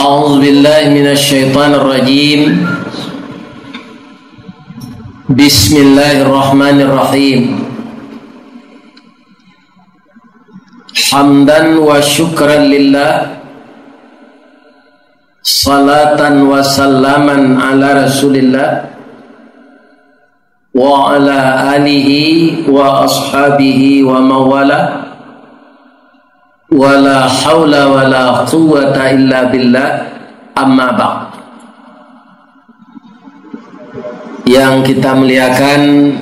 A'udzu billahi minasyaitonir rajim. Bismillahirrahmanirrahim. Hamdan wa syukran lillah, salatan wa salaman ala rasulillah wa ala alihi wa ashabihi wa mawala, wala haula wala quwwata illa billah, amma ba'd. Yang kita muliakan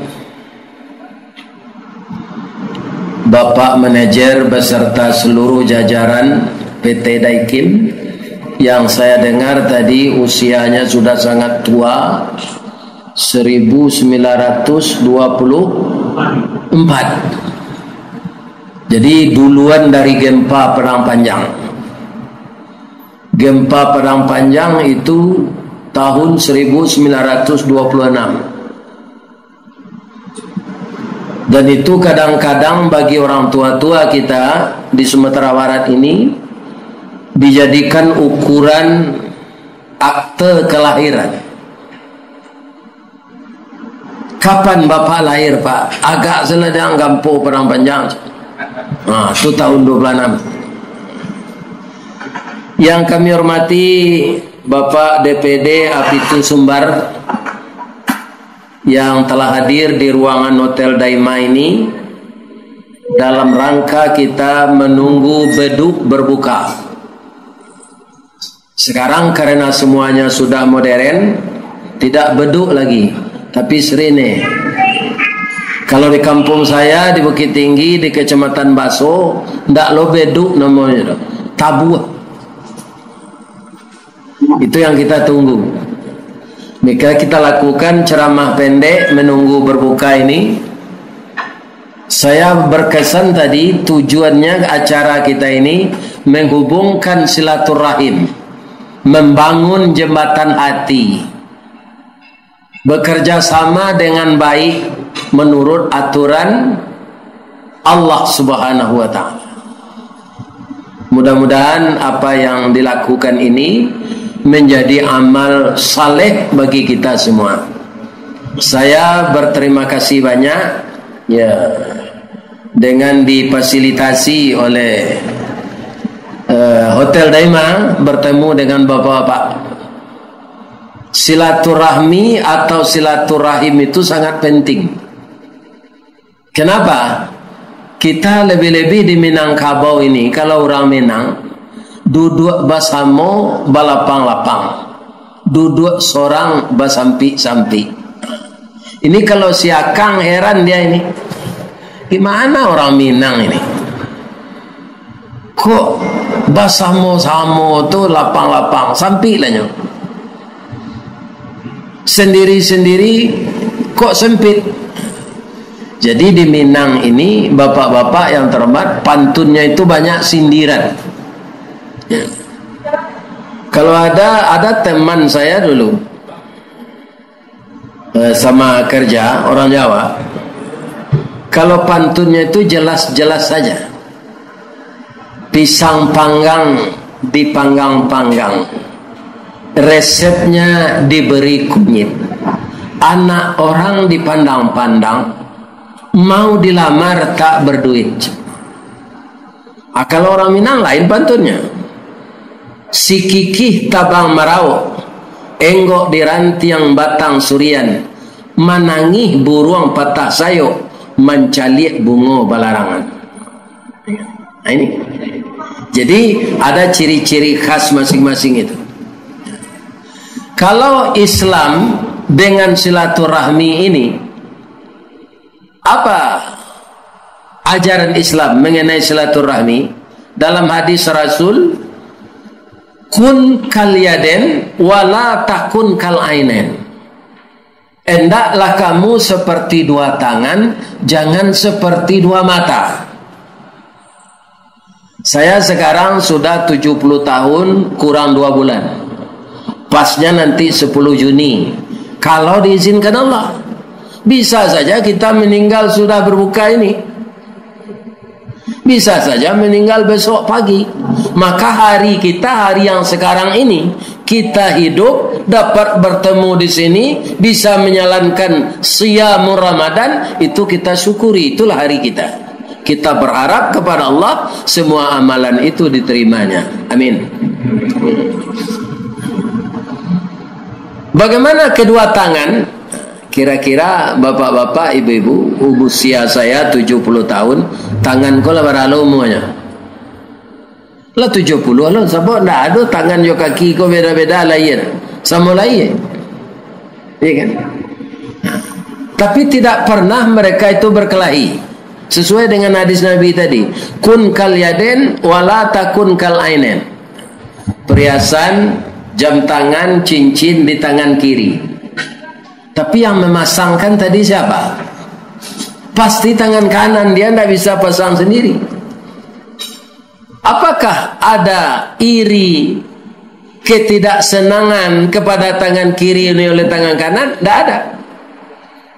Bapak Manajer beserta seluruh jajaran PT Daikin, yang saya dengar tadi usianya sudah sangat tua, 1924. Jadi duluan dari gempa Padang Panjang. Gempa Padang Panjang itu tahun 1926. Dan itu kadang-kadang bagi orang tua-tua kita di Sumatera Barat ini dijadikan ukuran akte kelahiran. Kapan Bapak lahir, Pak? Agak seledang Gampo Padang Panjang. Nah, itu tahun 26. Yang kami hormati Bapak DPD Apitu Sumbar yang telah hadir di ruangan Hotel Daima ini dalam rangka kita menunggu beduk berbuka. Sekarang karena semuanya sudah modern, tidak beduk lagi, tapi serene. Kalau di kampung saya di Bukit Tinggi di Kecamatan Baso, ndak lo beduk namanya, tabu. Itu yang kita tunggu. Maka kita lakukan ceramah pendek menunggu berbuka ini. Saya berkesan tadi tujuannya acara kita ini menghubungkan silaturahim, membangun jembatan hati, bekerja sama dengan baik menurut aturan Allah Subhanahu wa Ta'ala. Mudah-mudahan apa yang dilakukan ini menjadi amal saleh bagi kita semua. Saya berterima kasih banyak ya, dengan difasilitasi oleh Hotel Daima bertemu dengan bapak-bapak. Silaturahmi atau silaturahim itu sangat penting. Kenapa? Kita lebih-lebih di Minangkabau ini, kalau orang Minang duduk basamo balapang-lapang, duduk sorang basampi-sampi. Ini kalau si Akang heran dia ini, gimana orang Minang ini? Kok basamo-samo tuh lapang-lapang, sampi lahnya. Sendiri-sendiri kok sempit. Jadi di Minang ini bapak-bapak yang terhormat, pantunnya itu banyak sindiran. Ya. Kalau ada teman saya dulu sama kerja orang Jawa, kalau pantunnya itu jelas-jelas saja. Pisang panggang dipanggang-panggang, resepnya diberi kunyit, anak orang dipandang-pandang, mau dilamar tak berduit. Kalau orang Minang lain pantunnya. Si kikih tabang marau, enggok di rantiang batang surian, manangih buruang patah sayo, mencaliak bungo balarangan. Nah, ini. Jadi ada ciri-ciri khas masing-masing itu. Kalau Islam dengan silaturahmi ini, apa ajaran Islam mengenai silaturahmi? Dalam hadis Rasul, kun kal yaden wala takun kal ainen. Hendaklah kamu seperti dua tangan, jangan seperti dua mata. Saya sekarang sudah 70 tahun kurang 2 bulan. Pasnya nanti 10 Juni. Kalau diizinkan Allah, bisa saja kita meninggal sudah berbuka ini. bisa saja meninggal besok pagi. Maka hari kita, hari yang sekarang ini, kita hidup, dapat bertemu di sini, bisa menjalankan siyamul Ramadan, itu kita syukuri, itulah hari kita. Kita berharap kepada Allah semua amalan itu diterimanya. Amin. Bagaimana kedua tangan? Kira-kira bapak-bapak, ibu-ibu, usia saya 70 tahun, tanganku lah berapa umurnya? Lah 70 lah, sebab tak ada tangan yo kaki ko beda-beda lain. Sama lain. Iya kan? Nah, tapi tidak pernah mereka itu berkelahi. Sesuai dengan hadis Nabi tadi, kun kal yaden wala takun kal ainen. Perhiasan, jam tangan, cincin di tangan kiri. Tapi yang memasangkan tadi siapa? Pasti tangan kanan, dia tidak bisa pasang sendiri. Apakah ada iri, ketidaksenangan kepada tangan kiri ini oleh tangan kanan? Tidak ada.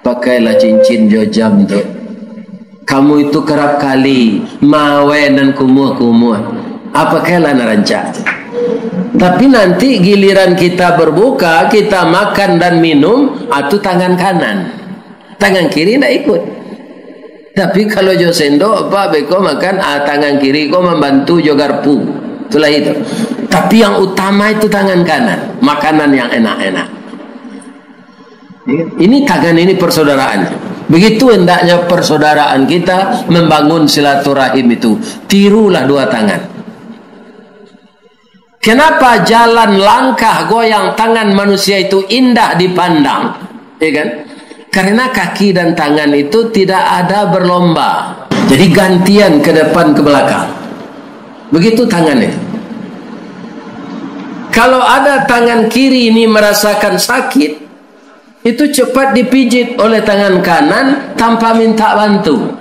Pakailah cincin jam itu. Kamu itu kerap kali mawe dan kumuh-kumuh. Apakahlah narancak. Tapi nanti giliran kita berbuka, kita makan dan minum, itu tangan kanan. Tangan kiri tidak ikut. Tapi kalau jo sendok, apa beko makan, tangan kiri kau membantu jo garpu. Itulah itu. Tapi yang utama itu tangan kanan. Makanan yang enak-enak. Ini tangan, ini persaudaraan. Begitu hendaknya persaudaraan kita membangun silaturahim itu. Tirulah dua tangan. Kenapa jalan langkah goyang tangan manusia itu indah dipandang? Ya kan? Karena kaki dan tangan itu tidak ada berlomba. Jadi gantian ke depan ke belakang. Begitu tangan itu. Kalau ada tangan kiri ini merasakan sakit, itu cepat dipijit oleh tangan kanan tanpa minta bantu.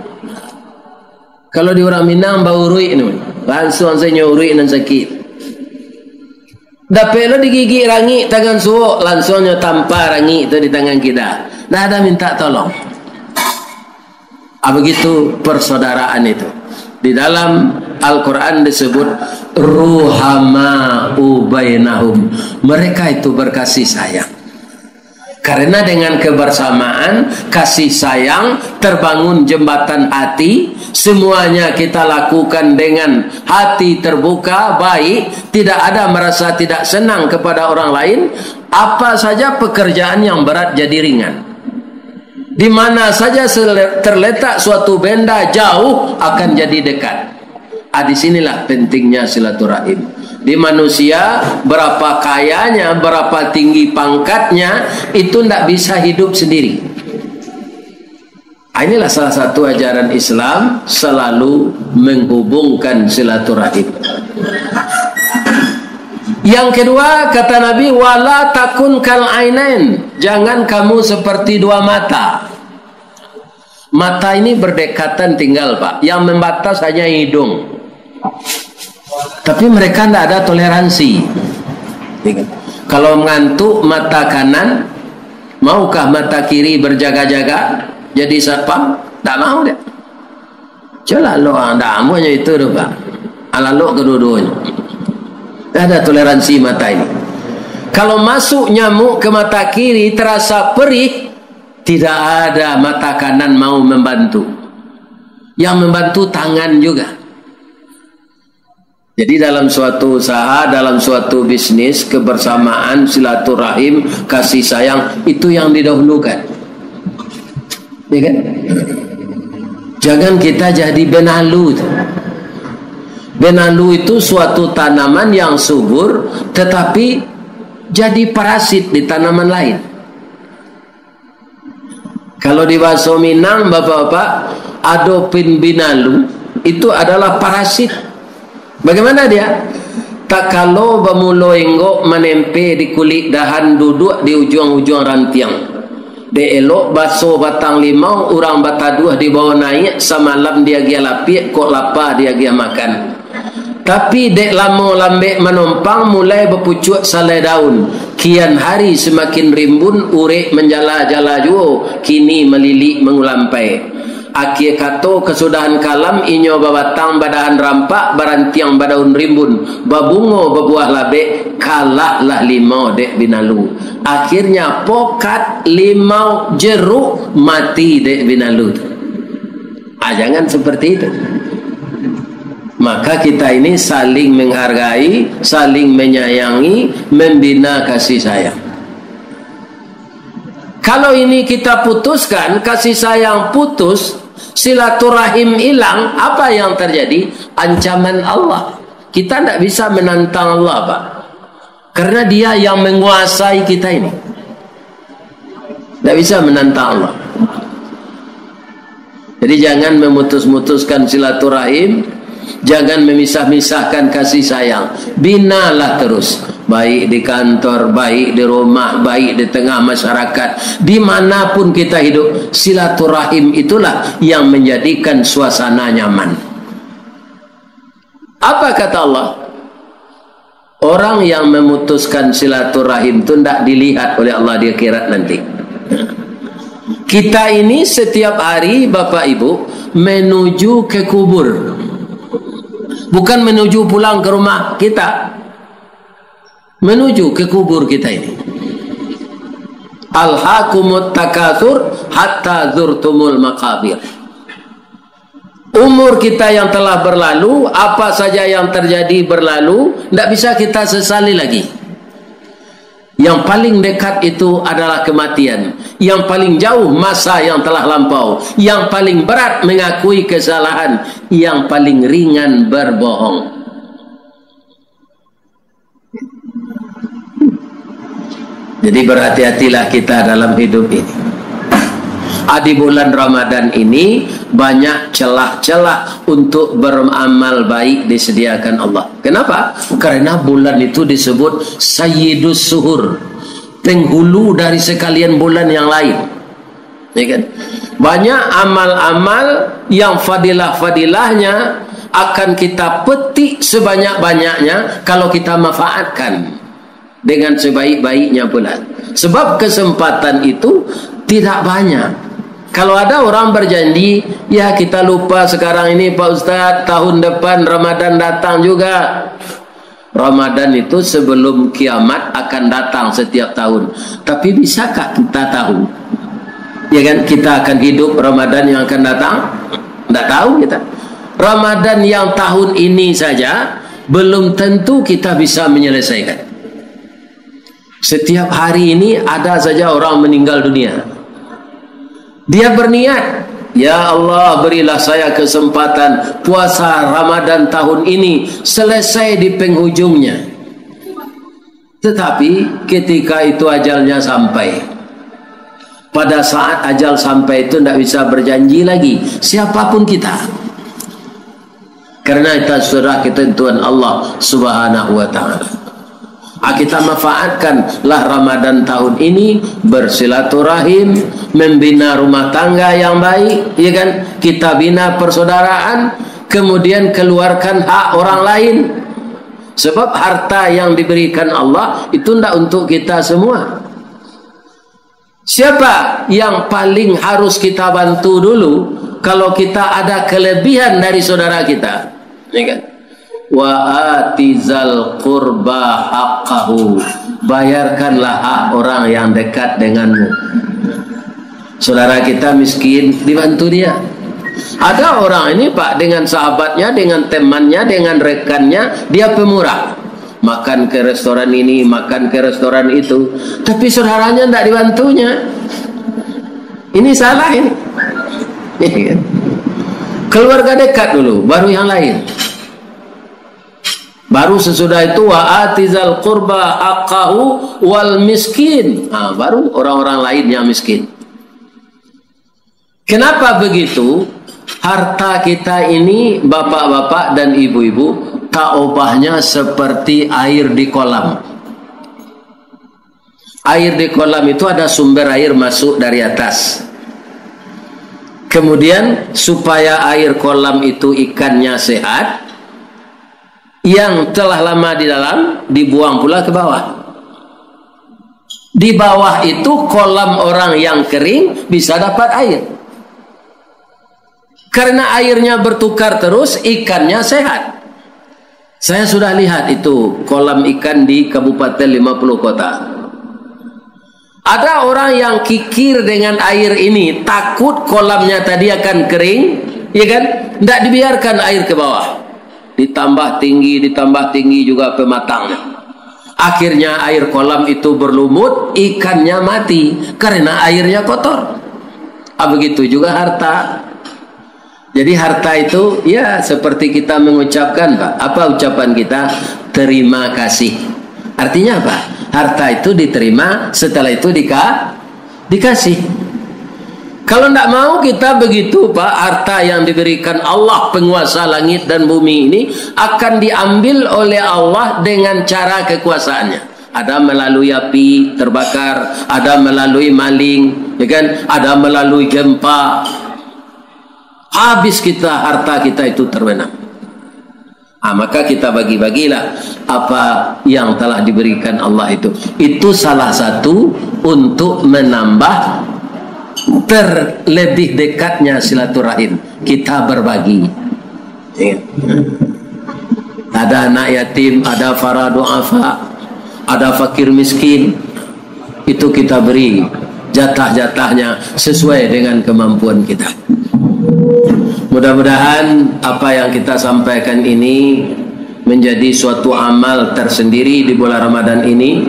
Kalau di orang Minang bau urui ini, langsung saya nyurui dan sakit. Dapat lo digigit rangi tangan suwo, langsungnya tanpa rangi itu di tangan kita. Tidak ada minta tolong. Begitu persaudaraan itu. Di dalam Al-Quran disebut ruhama'u bainahum. Mereka itu berkasih sayang. Karena dengan kebersamaan, kasih sayang, terbangun jembatan hati. Semuanya kita lakukan dengan hati terbuka, baik. Tidak ada merasa tidak senang kepada orang lain. Apa saja pekerjaan yang berat jadi ringan. Di mana saja terletak suatu benda jauh akan jadi dekat. Disinilah pentingnya silaturahim. Di manusia, berapa kayanya, berapa tinggi pangkatnya, itu tidak bisa hidup sendiri. Inilah salah satu ajaran Islam, selalu menghubungkan silaturahim. Yang kedua, kata Nabi, wala takun kal ainain. Jangan kamu seperti dua mata. Mata ini berdekatan tinggal, Pak. Yang membatas hanya hidung. Tapi mereka tidak ada toleransi. Kalau mengantuk mata kanan, maukah mata kiri berjaga-jaga jadi satpam? Tak mau dia. Coba lo anda amunya itu tu Pak. Alalok kedua-duanya. Tidak ada toleransi mata ini. Kalau masuk nyamuk ke mata kiri terasa perih, tidak ada mata kanan mau membantu. Yang membantu tangan juga. Jadi dalam suatu usaha, dalam suatu bisnis, kebersamaan, silaturahim, kasih sayang, itu yang didahulukan. Ya kan? Jangan kita jadi benalu. Benalu itu suatu tanaman yang subur, tetapi jadi parasit di tanaman lain. Kalau di bahasa Minang, bapak-bapak, adopin binalu, itu adalah parasit. Bagaimana dia? Tak kalau bamulo enggok menempe di kulit dahan duduk di ujung-ujung rantiang. De elok baso batang limau, orang bataduh di bawah naik, semalam dia gia lapik, kok lapar dia gia makan. Tapi dek lama lambek menumpang mulai berpucuk salai daun. Kian hari semakin rimbun, urek menjala-jala juo, kini melilik mengulampai. Akhir kato kesudahan kalam inyo babatang badahan rampak barantiang badaun rimbun babungo babuah labe kalah lah limau dek binalu. Akhirnya pokat limau jeruk mati dek binalu. Jangan seperti itu. Maka kita ini saling menghargai, saling menyayangi, membina kasih sayang. Kalau ini kita putuskan, kasih sayang putus, silaturahim hilang, apa yang terjadi? Ancaman Allah. Kita tidak bisa menantang Allah, Pak. Karena dia yang menguasai kita ini. Tidak bisa menantang Allah. Jadi jangan memutus-mutuskan silaturahim, jangan memisah-misahkan kasih sayang. Binalah terus, baik di kantor, baik di rumah, baik di tengah masyarakat, dimanapun kita hidup. Silaturahim itulah yang menjadikan suasana nyaman. Apa kata Allah? Orang yang memutuskan silaturahim itu tidak dilihat oleh Allah di akhirat nanti. Kita ini setiap hari Bapak Ibu menuju ke kubur, bukan menuju pulang ke rumah kita, menuju ke kubur kita ini. Alhaakumut takatsur hatta zurtumul maqabir. Umur kita yang telah berlalu, apa saja yang terjadi berlalu, tidak bisa kita sesali lagi. Yang paling dekat itu adalah kematian. Yang paling jauh masa yang telah lampau. Yang paling berat mengakui kesalahan. Yang paling ringan berbohong. Jadi berhati-hatilah kita dalam hidup ini. Di bulan Ramadan ini banyak celah-celah untuk beramal baik disediakan Allah. Kenapa? Karena bulan itu disebut Sayyidus Suhur, penghulu dari sekalian bulan yang lain. Ya kan? Banyak amal-amal yang fadilah-fadilahnya akan kita petik sebanyak-banyaknya kalau kita manfaatkan dengan sebaik-baiknya bulan. Sebab kesempatan itu tidak banyak. Kalau ada orang berjanji, ya kita lupa sekarang ini Pak Ustadz, tahun depan Ramadan datang juga. Ramadan itu sebelum kiamat akan datang setiap tahun. Tapi bisakah kita tahu? Ya kan, kita akan hidup Ramadan yang akan datang? Tidak tahu kita. Ramadan yang tahun ini saja belum tentu kita bisa menyelesaikan. Setiap hari ini ada saja orang meninggal dunia. Dia berniat, ya Allah berilah saya kesempatan puasa Ramadan tahun ini selesai di penghujungnya. Tetapi ketika itu ajalnya sampai, pada saat ajal sampai itu tidak bisa berjanji lagi siapapun kita. Karena itu sudah ketentuan Allah Subhanahu wa ta'ala. Kita manfaatkanlah Ramadan tahun ini bersilaturahim, membina rumah tangga yang baik, ya kan? Kita bina persaudaraan, kemudian keluarkan hak orang lain. Sebab harta yang diberikan Allah itu tidak untuk kita semua. Siapa yang paling harus kita bantu dulu kalau kita ada kelebihan dari saudara kita? Ya kan? Wa atizal qurba haqqahu, bayarkanlah hak orang yang dekat denganmu. Saudara kita miskin, dibantu dia. Ada orang ini Pak, dengan sahabatnya, dengan temannya, dengan rekannya, dia pemurah, makan ke restoran ini, makan ke restoran itu, tapi saudaranya tidak dibantunya. Ini salah ini. Keluarga dekat dulu, baru yang lain. Baru sesudah itu wa atizal qurba haqqahu wal miskin. Baru orang-orang lain yang miskin. Kenapa begitu? Harta kita ini bapak-bapak dan ibu-ibu tak obahnya seperti air di kolam. Air di kolam itu ada sumber air masuk dari atas. Kemudian supaya air kolam itu ikannya sehat, yang telah lama di dalam dibuang pula ke bawah. Di bawah itu kolam orang yang kering bisa dapat air. Karena airnya bertukar terus, ikannya sehat. Saya sudah lihat itu kolam ikan di Kabupaten 50 kota. Ada orang yang kikir dengan air ini, takut kolamnya tadi akan kering, ya kan? Tidak dibiarkan air ke bawah. Ditambah tinggi juga pematangnya. Akhirnya air kolam itu berlumut, ikannya mati karena airnya kotor. Begitu juga harta. Jadi harta itu ya seperti kita mengucapkan, Pak. Apa ucapan kita? Terima kasih. Artinya apa? Harta itu diterima, setelah itu dikasih. Kalau tidak mau kita begitu, Pak, harta yang diberikan Allah penguasa langit dan bumi ini akan diambil oleh Allah dengan cara kekuasaannya. Ada melalui api terbakar, ada melalui maling, ya kan? Ada melalui gempa. Habis harta kita itu terbenam. Maka kita bagi-bagilah apa yang telah diberikan Allah itu. Itu salah satu untuk menambah terlebih dekatnya silaturahim. Kita berbagi. Ada anak yatim, ada para du'afa, ada fakir miskin. Itu kita beri jatah-jatahnya sesuai dengan kemampuan kita. Mudah-mudahan apa yang kita sampaikan ini menjadi suatu amal tersendiri di bulan Ramadan ini.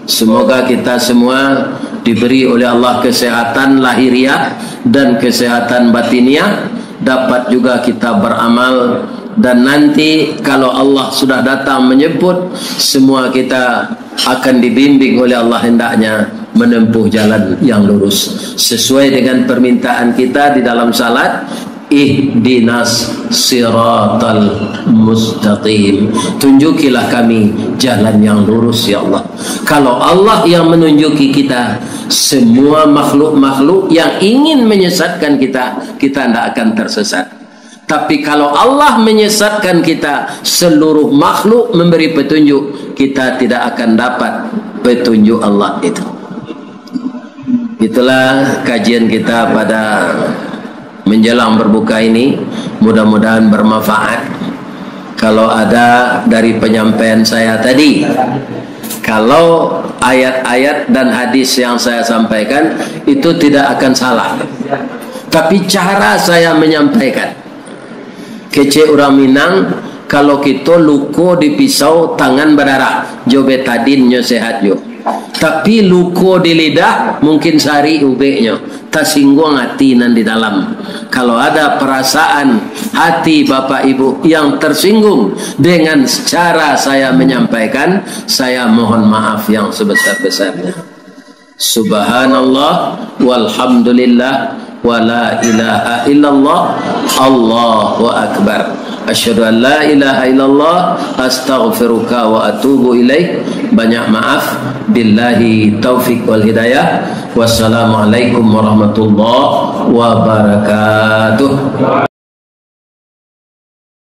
Semoga kita semua diberi oleh Allah kesehatan lahiriah dan kesehatan batiniah, dapat juga kita beramal, dan nanti kalau Allah sudah datang menjemput, semua kita akan dibimbing oleh Allah hendaknya menempuh jalan yang lurus sesuai dengan permintaan kita di dalam salat, ihdinas siratal mustaqim, tunjukilah kami jalan yang lurus ya Allah. Kalau Allah yang menunjuki kita, semua makhluk-makhluk yang ingin menyesatkan kita tidak akan tersesat. Tapi kalau Allah menyesatkan kita, seluruh makhluk memberi petunjuk, kita tidak akan dapat petunjuk Allah itu. Itulah kajian kita pada menjelang berbuka ini. Mudah-mudahan bermanfaat. Kalau ada dari penyampaian saya tadi, kalau ayat-ayat dan hadis yang saya sampaikan itu tidak akan salah, tapi cara saya menyampaikan. Kece orang Minang, kalau kita luko di pisau tangan berdarah, jo betadinnya sehat jo. Tapi luko di lidah mungkin sari ubeknya, tersinggung hati nan di dalam. Kalau ada perasaan hati Bapak Ibu yang tersinggung dengan cara saya menyampaikan, saya mohon maaf yang sebesar-besarnya. Subhanallah walhamdulillah wa la ilaha illallah, Allahu akbar, asyhadu an la ilaha illallah, astaghfiruka wa atubu ilaik. Banyak maaf, billahi taufik wal hidayah. Wassalamualaikum warahmatullahi wabarakatuh.